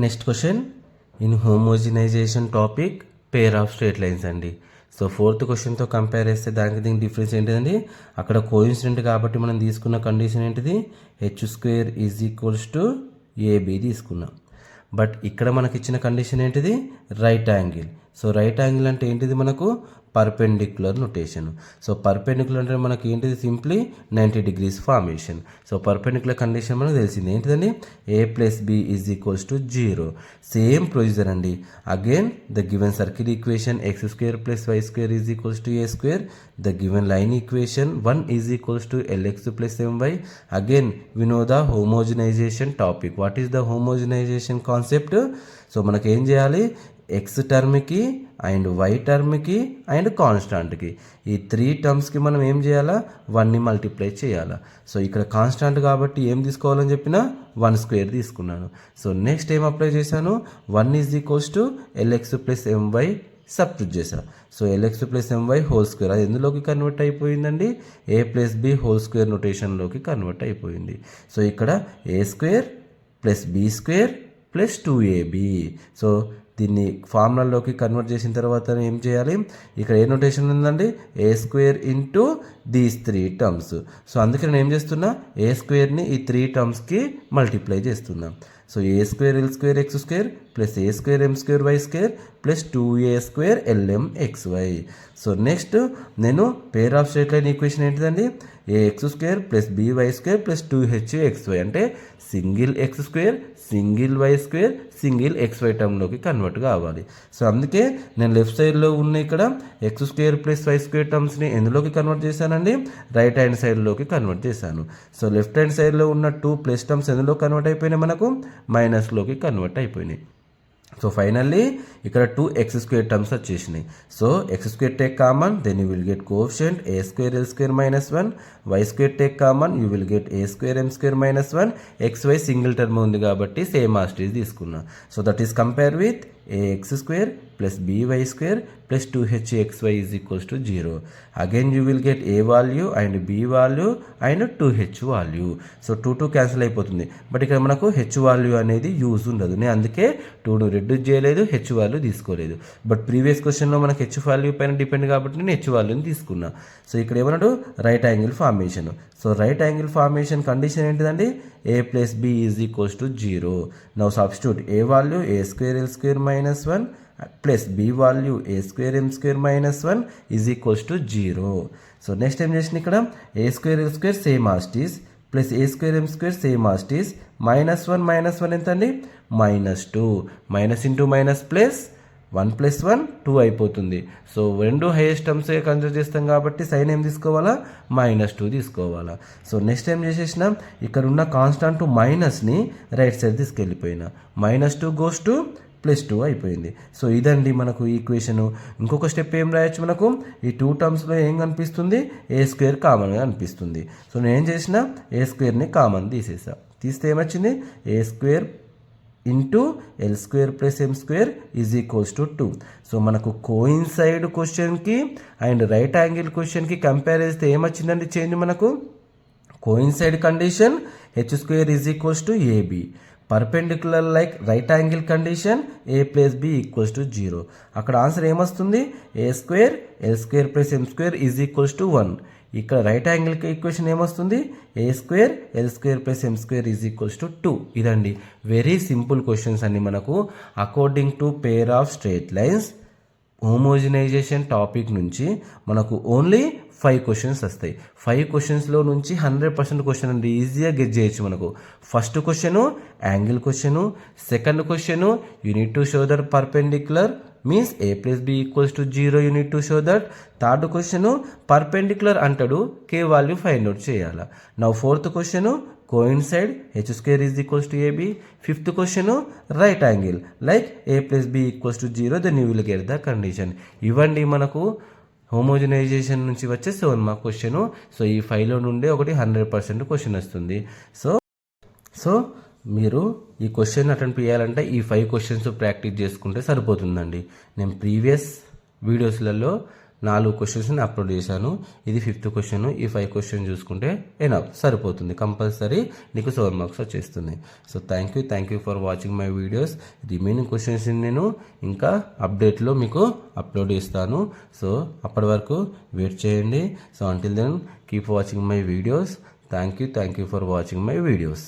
Next question in homogenization topic pair of straight lines అండి. So fourth క్వశ్చన్తో compare చేస్తే దీనికి డిఫరెన్స్ ఏంటిదండి, అక్కడ కోఇన్సిడెంట్ కాబట్టి మనం తీసుకున్న కండిషన్ ఏంటిది, h² = AB తీసుకున్నాం. బట్ ఇక్కడ మనకి ఇచ్చిన కండిషన్ ఏంటిది, right angle. So right angle అంటే ఏంటిది, మనకు పర్పెండిక్యులర్ నొటేషన్. సో పర్పెండిక్యులర్ అంటే మనకి ఏంటిది, simply 90 degrees formation. So perpendicular condition మనకు తెలిసింది ఏంటిదండి, a + b = 0. సేమ్ ప్రొసీజర్ అండి. Again the given circle equation x² + y² = a². The given line equation 1 = lx + my. Again we know the homogenization topic. What is the homogenization concept? So మనకి ఏం చేయాలి, x టర్మ్కి and y టర్మ్కి and కాన్స్టాంట్కి, ఈ 3 టర్మ్స్కి మనం ఏం చేయాలా, 1ని మల్టిప్లై చేయాలా. సో ఇక్కడ కాన్స్టాంట్ కాబట్టి ఏం తీసుకోవాలని చెప్పిన 1² తీసుకున్నాను. సో నెక్స్ట్ ఏం అప్లై చేశాను, 1 = lx + my సబ్స్టిట్యూట్ చేశాను. సో lx + my (² అది ఎందులోకి కన్వర్ట్ అయిపోయిందండి, a + b (² నొటేషన్లోకి కన్వర్ట్ అయిపోయింది. సో ఇక్కడ a² + b² + 2ab. సో దీన్ని ఫార్ములాలోకి కన్వర్ట్ చేసిన తర్వాత ఏం చేయాలి, ఇక్కడ ఏ నొటేషన్ ఉందండి, a² into these 3 terms. So అందుకే నేను ఏం చేస్తున్నా, a²ని ఈ 3 టర్మ్స్కి మల్టిప్లై చేస్తున్నా. So a² l² x² + a² m² y² + 2a² lm xy. So next నేను pair of straight line equation ఏంటిదండి, ax² + by² + 2hxy అంటే single x², single y², single xy టర్మ్లోకి కన్వర్ట్ కావాలి. సో అందుకే నేను లెఫ్ట్ సైడ్లో ఉన్న ఇక్కడ x² + y² టర్మ్స్ని ఎందులోకి కన్వర్ట్ చేశానండి, రైట్ హ్యాండ్ సైడ్లోకి కన్వర్ట్ చేశాను. సో లెఫ్ట్ హ్యాండ్ సైడ్లో ఉన్న 2 ప్లస్ టర్మ్స్ ఎందులో కన్వర్ట్ అయిపోయినాయి, మనకు మైనస్లోకి కన్వర్ట్ అయిపోయినాయి. సో ఫైనల్లీ ఇక్కడ 2x² టర్మ్స్ వచ్చేసినాయి. So x² take common, then you will get coefficient a² l² - 1, y² take common, you will get a² m² - 1, xy single term ఉంది కాబట్టి సేమ్ యాజ్ ఇట్ ఈస్ తీసుకున్నా. So that is compare with ax² + by² + 2hxy = 0. Again you will get a value and b value and 2h value. So 2 cancel అయిపోతుంది. But ఇక్కడ మనకు h value అనేది use ఉండదు. నేను అందుకే 2ను రెడ్యూస్ చేయలేదు, h value తీసుకోలేదు. బట్ ప్రీవియస్ క్వశ్చన్లో మనకు h వాల్యూ పైన డిపెండ్ కాబట్టి నేను h వాల్యూని తీసుకున్నా. సో ఇక్కడ ఏమన్నాడు, right angle formation. So right angle formation condition ఏంటిదండి, a + b = 0. Now substitute a value a² l² - 1 plus b value a² m² - 1 = 0. So next ఏం చేసిన, ఇక్కడ a² l² same as it is plus a² m² same as it is -1 ఎంత అండి, -2. Minus into minus plus 1 + 1 2 అయిపోతుంది. So 2 highest terms consider చేస్తాం కాబట్టి sign ఏం తీసుకోవాలా, -2 తీసుకోవాలా. సో నెక్స్ట్ ఏం చేసేసినాం, ఇక్కడ ఉన్న కాన్స్టాంట్ మైనస్ని రైట్ సైడ్ తీసుకెళ్ళిపోయినా, -2 goes to +2 అయిపోయింది. సో ఇదండి మనకు ఈక్వేషను. ఇంకొక స్టెప్ ఏం రాయొచ్చు, మనకు ఈ 2 టర్మ్స్లో ఏం కనిపిస్తుంది, a² కామన్గా అనిపిస్తుంది. సో నేను ఏం చేసిన, a²ని కామన్ తీసేసా. తీస్తే ఏమొచ్చింది, a² into l² + m² = 2. So మనకు కోయిన్సైడ్ క్వశ్చన్కి అండ్ రైట్ యాంగిల్ క్వశ్చన్కి కంపేర్ చేస్తే ఏమొచ్చిందండి చేంజ్, మనకు coincide condition h² = ab, perpendicular like right angle condition a + b = 0. అక్కడ ఆన్సర్ ఏమొస్తుంది, a² l² + m² = 1. ఇక్కడ రైట్ యాంగిల్ ఈక్వేషన్ ఏమొస్తుంది, a² l² + m² = 2. ఇదండి వెరీ సింపుల్ క్వశ్చన్స్ అండి. మనకు according to pair of straight lines homogenization topic నుంచి మనకు only 5 questions వస్తాయి. 5 క్వశ్చన్స్లో నుంచి 100% క్వశ్చన్ అండి ఈజీగా గెట్ చేయొచ్చు. మనకు first question angle question, second question you need to show that perpendicular means a + b = 0, you need to show that. Third question perpendicular అంటాడు, k value find out చేయాలా. Now fourth question coincide h² = ab. Fifth question right angle like a + b = 0, then you will get the condition. ఇవ్వండి మనకు హోమోజినైజేషన్ నుంచి వచ్చే 7 mark question. So ఈ 5లో నుండే ఒకటి 100% question వస్తుంది. సో మీరు ఈ క్వశ్చన్ అటెంప్ట్ చేయాలంటే ఈ 5 క్వశ్చన్స్ ప్రాక్టీస్ చేసుకుంటే సరిపోతుందండి. నేను ప్రీవియస్ వీడియోస్లలో 4 క్వశ్చన్స్ని అప్లోడ్ చేశాను. ఇది 5th క్వశ్చన్. ఈ 5 క్వశ్చన్ చూసుకుంటే ఎనఫ్ సరిపోతుంది, కంపల్సరీ నీకు 7 మార్క్స్ వచ్చేస్తుంది. So thank you for watching my videos. Remaining questions నేను ఇంకా అప్డేట్లో మీకు అప్లోడ్ చేస్తాను. సో అప్పటి వరకు వెయిట్ చేయండి. So until then keep watching my videos. Thank you for watching my videos.